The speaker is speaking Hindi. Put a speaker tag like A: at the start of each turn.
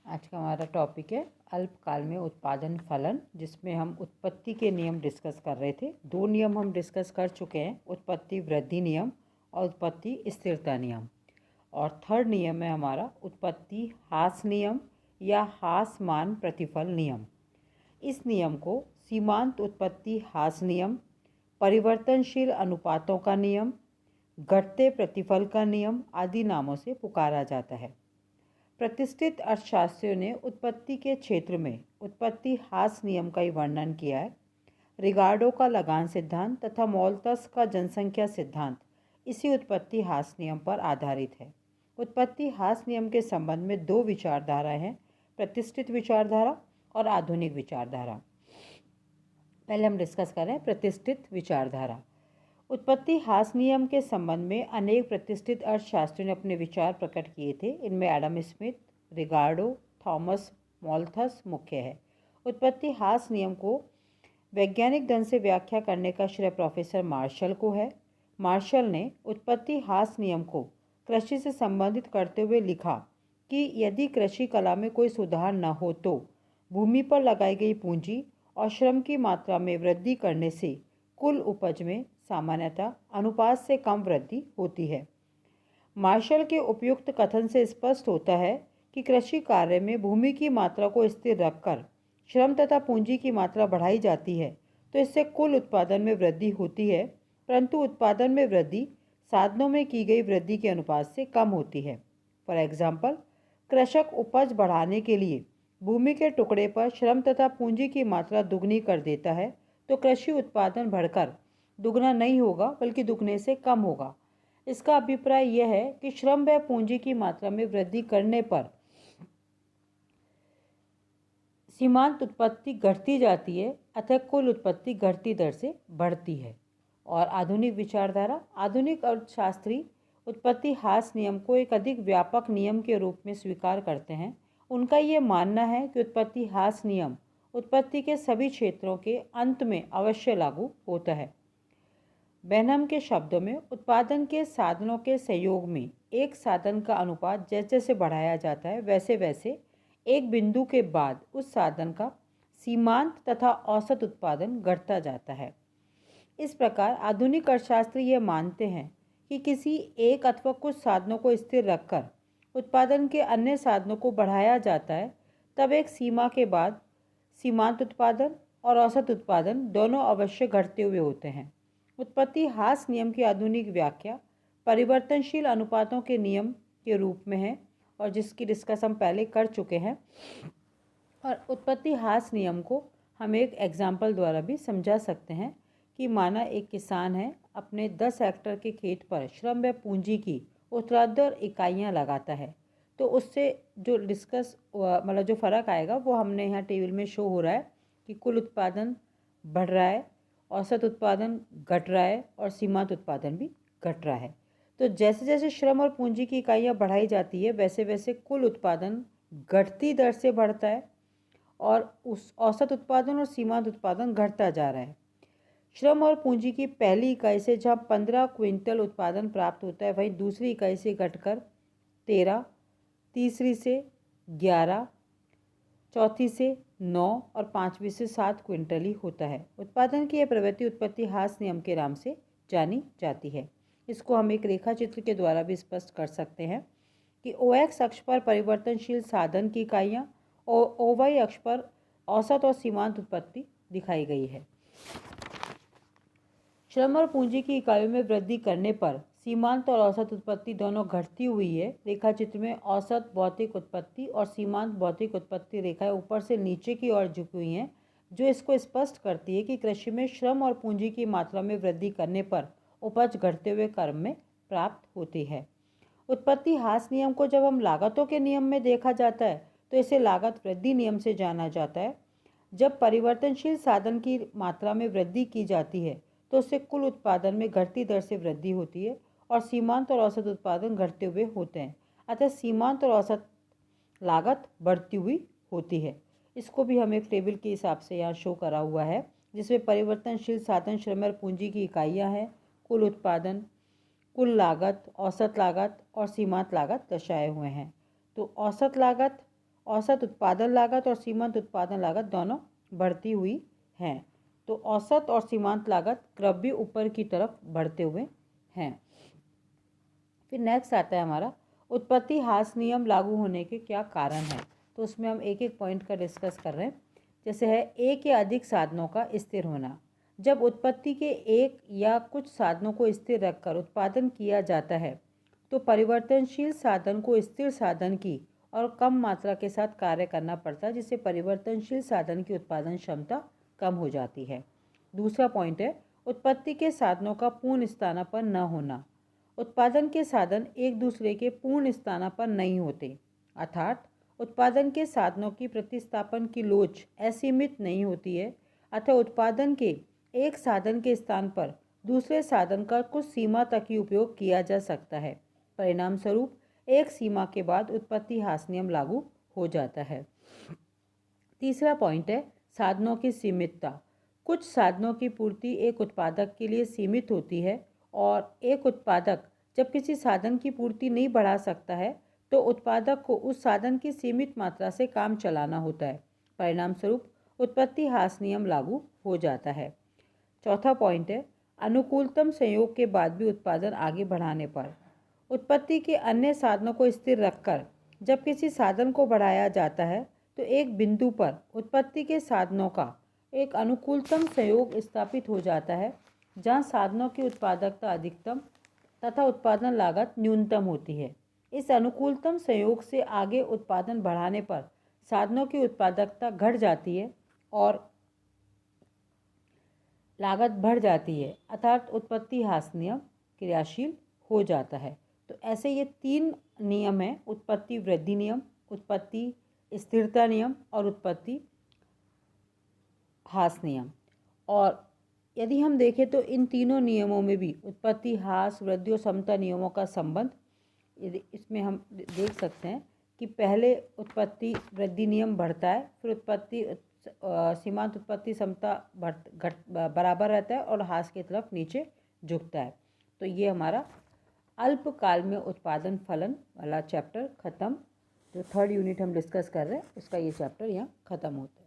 A: आज का हमारा टॉपिक है अल्पकाल में उत्पादन फलन, जिसमें हम उत्पत्ति के नियम डिस्कस कर रहे थे। दो नियम हम डिस्कस कर चुके हैं, उत्पत्ति वृद्धि नियम और उत्पत्ति स्थिरता नियम। और थर्ड नियम है हमारा उत्पत्ति ह्रास नियम या ह्रास मान प्रतिफल नियम। इस नियम को सीमांत उत्पत्ति ह्रास नियम, परिवर्तनशील अनुपातों का नियम, घटते प्रतिफल का नियम आदि नामों से पुकारा जाता है। प्रतिष्ठित अर्थशास्त्रियों ने उत्पत्ति के क्षेत्र में उत्पत्ति ह्रास नियम का ही वर्णन किया है। रिगार्डो का लगान सिद्धांत तथा मोल्थस का जनसंख्या सिद्धांत इसी उत्पत्ति ह्रास नियम पर आधारित है। उत्पत्ति ह्रास नियम के संबंध में दो विचारधाराएं हैं, प्रतिष्ठित विचारधारा और आधुनिक विचारधारा। पहले हम डिस्कस करें प्रतिष्ठित विचारधारा। उत्पत्ति ह्रास नियम के संबंध में अनेक प्रतिष्ठित अर्थशास्त्रियों ने अपने विचार प्रकट किए थे। इनमें एडम स्मिथ, रिगार्डो, थॉमस मोल्थस मुख्य है। उत्पत्ति ह्रास नियम को वैज्ञानिक ढंग से व्याख्या करने का श्रेय प्रोफेसर मार्शल को है। मार्शल ने उत्पत्ति ह्रास नियम को कृषि से संबंधित करते हुए लिखा कि यदि कृषि कला में कोई सुधार न हो तो भूमि पर लगाई गई पूंजी और श्रम की मात्रा में वृद्धि करने से कुल उपज में सामान्यतः अनुपात से कम वृद्धि होती है। मार्शल के उपयुक्त कथन से स्पष्ट होता है कि कृषि कार्य में भूमि की मात्रा को स्थिर रखकर श्रम तथा पूंजी की मात्रा बढ़ाई जाती है तो इससे कुल उत्पादन में वृद्धि होती है, परंतु उत्पादन में वृद्धि साधनों में की गई वृद्धि के अनुपात से कम होती है। फॉर एग्जाम्पल, कृषक उपज बढ़ाने के लिए भूमि के टुकड़े पर श्रम तथा पूंजी की मात्रा दुगनी कर देता है तो कृषि उत्पादन बढ़कर दुगना नहीं होगा बल्कि दुगने से कम होगा। इसका अभिप्राय यह है कि श्रम व पूंजी की मात्रा में वृद्धि करने पर सीमांत उत्पत्ति घटती जाती है, अतः कुल उत्पत्ति घटती दर से बढ़ती है। और आधुनिक विचारधारा, आधुनिक अर्थशास्त्री उत्पत्ति ह्रास नियम को एक अधिक व्यापक नियम के रूप में स्वीकार करते हैं। उनका ये मानना है कि उत्पत्ति ह्रास नियम उत्पत्ति के सभी क्षेत्रों के अंत में अवश्य लागू होता है। बेनहम के शब्दों में उत्पादन के साधनों के सहयोग में एक साधन का अनुपात जैसे जैसे बढ़ाया जाता है वैसे वैसे एक बिंदु के बाद उस साधन का सीमांत तथा औसत उत्पादन घटता जाता है। इस प्रकार आधुनिक अर्थशास्त्री ये मानते हैं कि किसी एक अथवा कुछ साधनों को स्थिर रखकर उत्पादन के अन्य साधनों को बढ़ाया जाता है, तब एक सीमा के बाद सीमांत उत्पादन और औसत उत्पादन दोनों अवश्य घटते हुए होते हैं। उत्पत्ति ह्रास नियम की आधुनिक व्याख्या परिवर्तनशील अनुपातों के नियम के रूप में है और जिसकी डिस्कस हम पहले कर चुके हैं। और उत्पत्ति ह्रास नियम को हम एक एग्जाम्पल द्वारा भी समझा सकते हैं कि माना एक किसान है, अपने 10 हेक्टेयर के खेत पर श्रम व पूंजी की उत्तरार्ध इकाइयाँ लगाता है, तो उससे जो जो फ़र्क आएगा वो हमने यहाँ टेबल में शो हो रहा है कि कुल उत्पादन बढ़ रहा है, औसत उत्पादन घट रहा है और सीमांत उत्पादन भी घट रहा है। तो जैसे जैसे श्रम और पूंजी की इकाइयाँ बढ़ाई जाती है वैसे वैसे कुल उत्पादन घटती दर से बढ़ता है और उस औसत उत्पादन और सीमांत उत्पादन घटता जा रहा है। श्रम और पूंजी की पहली इकाई से जहाँ 15 क्विंटल उत्पादन प्राप्त होता है, वहीं दूसरी इकाई से घटकर 13, तीसरी से 11, चौथी से 9 और पाँचवीं से 7 क्विंटल ही होता है। उत्पादन की यह प्रवृत्ति उत्पत्ति ह्रास नियम के नाम से जानी जाती है। इसको हम एक रेखा चित्र के द्वारा भी स्पष्ट कर सकते हैं कि OX अक्ष पर परिवर्तनशील साधन की इकाइयाँ और OY अक्ष पर औसत और सीमांत उत्पत्ति दिखाई गई है। श्रम और पूंजी की इकाइयों में वृद्धि करने पर सीमांत और औसत उत्पत्ति दोनों घटती हुई है। रेखा चित्र में औसत भौतिक उत्पत्ति और सीमांत भौतिक उत्पत्ति रेखाएं ऊपर से नीचे की ओर झुकी हुई हैं, जो इसको स्पष्ट करती है कि कृषि में श्रम और पूंजी की मात्रा में वृद्धि करने पर उपज घटते हुए क्रम में प्राप्त होती है। उत्पत्ति ह्रास नियम को जब हम लागतों के नियम में देखा जाता है तो इसे लागत वृद्धि नियम से जाना जाता है। जब परिवर्तनशील साधन की मात्रा में वृद्धि की जाती है तो उससे कुल उत्पादन में घटती दर से वृद्धि होती है और सीमांत और औसत उत्पादन घटते हुए होते हैं, अतः सीमांत और औसत लागत बढ़ती हुई होती है। इसको भी हम एक टेबल के हिसाब से यहाँ शो करा हुआ है, जिसमें परिवर्तनशील साधन, श्रम और पूंजी की इकाइयाँ हैं, कुल उत्पादन, कुल लागत, औसत लागत और सीमांत लागत दर्शाए हुए हैं। तो औसत लागत औसत उत्पादन लागत और सीमांत उत्पादन लागत दोनों बढ़ती हुई हैं। तो औसत और सीमांत लागत क्रम भी ऊपर की तरफ बढ़ते हुए हैं। फिर नेक्स्ट आता है हमारा उत्पत्ति ह्रास नियम लागू होने के क्या कारण हैं। तो उसमें हम एक एक पॉइंट का डिस्कस कर रहे हैं। जैसे है एक या अधिक साधनों का स्थिर होना। जब उत्पत्ति के एक या कुछ साधनों को स्थिर रखकर उत्पादन किया जाता है तो परिवर्तनशील साधन को स्थिर साधन की और कम मात्रा के साथ कार्य करना पड़ता है, जिससे परिवर्तनशील साधन की उत्पादन क्षमता कम हो जाती है। दूसरा पॉइंट है उत्पत्ति के साधनों का पूर्ण स्थानापन्न न होना। उत्पादन के साधन एक दूसरे के पूर्ण स्थानापन्न नहीं होते, अर्थात उत्पादन के साधनों की प्रतिस्थापन की लोच असीमित नहीं होती है। अतः उत्पादन के एक साधन के स्थान पर दूसरे साधन का कुछ सीमा तक ही उपयोग किया जा सकता है। परिणाम स्वरूप एक सीमा के बाद उत्पत्ति ह्रास नियम लागू हो जाता है। तीसरा पॉइंट है साधनों की सीमितता। कुछ साधनों की पूर्ति एक उत्पादक के लिए सीमित होती है और एक उत्पादक जब किसी साधन की पूर्ति नहीं बढ़ा सकता है तो उत्पादक को उस साधन की सीमित मात्रा से काम चलाना होता है। परिणाम स्वरूप उत्पत्ति ह्रास नियम लागू हो जाता है। चौथा पॉइंट है अनुकूलतम संयोग के बाद भी उत्पादन आगे बढ़ाने पर उत्पत्ति के अन्य साधनों को स्थिर रखकर जब किसी साधन को बढ़ाया जाता है तो एक बिंदु पर उत्पत्ति के साधनों का एक अनुकूलतम संयोग स्थापित हो जाता है जहां साधनों की उत्पादकता अधिकतम तथा उत्पादन लागत न्यूनतम होती है। इस अनुकूलतम संयोग से आगे उत्पादन बढ़ाने पर साधनों की उत्पादकता घट जाती है और लागत बढ़ जाती है, अर्थात उत्पत्ति ह्रास नियम क्रियाशील हो जाता है। तो ऐसे ये तीन नियम हैं, उत्पत्ति वृद्धि नियम, उत्पत्ति स्थिरता नियम और उत्पत्ति ह्रास नियम। और यदि हम देखें तो इन तीनों नियमों में भी उत्पत्ति ह्रास वृद्धि और समता नियमों का संबंध यदि इसमें हम देख सकते हैं कि पहले उत्पत्ति वृद्धि नियम बढ़ता है, फिर उत्पत्ति सीमांत उत्पत्ति समता बराबर रहता है और ह्रास की तरफ नीचे झुकता है। तो ये हमारा अल्पकाल में उत्पादन फलन वाला चैप्टर ख़त्म। जो थर्ड यूनिट हम डिस्कस कर रहे हैं उसका ये चैप्टर यहाँ ख़त्म होता है।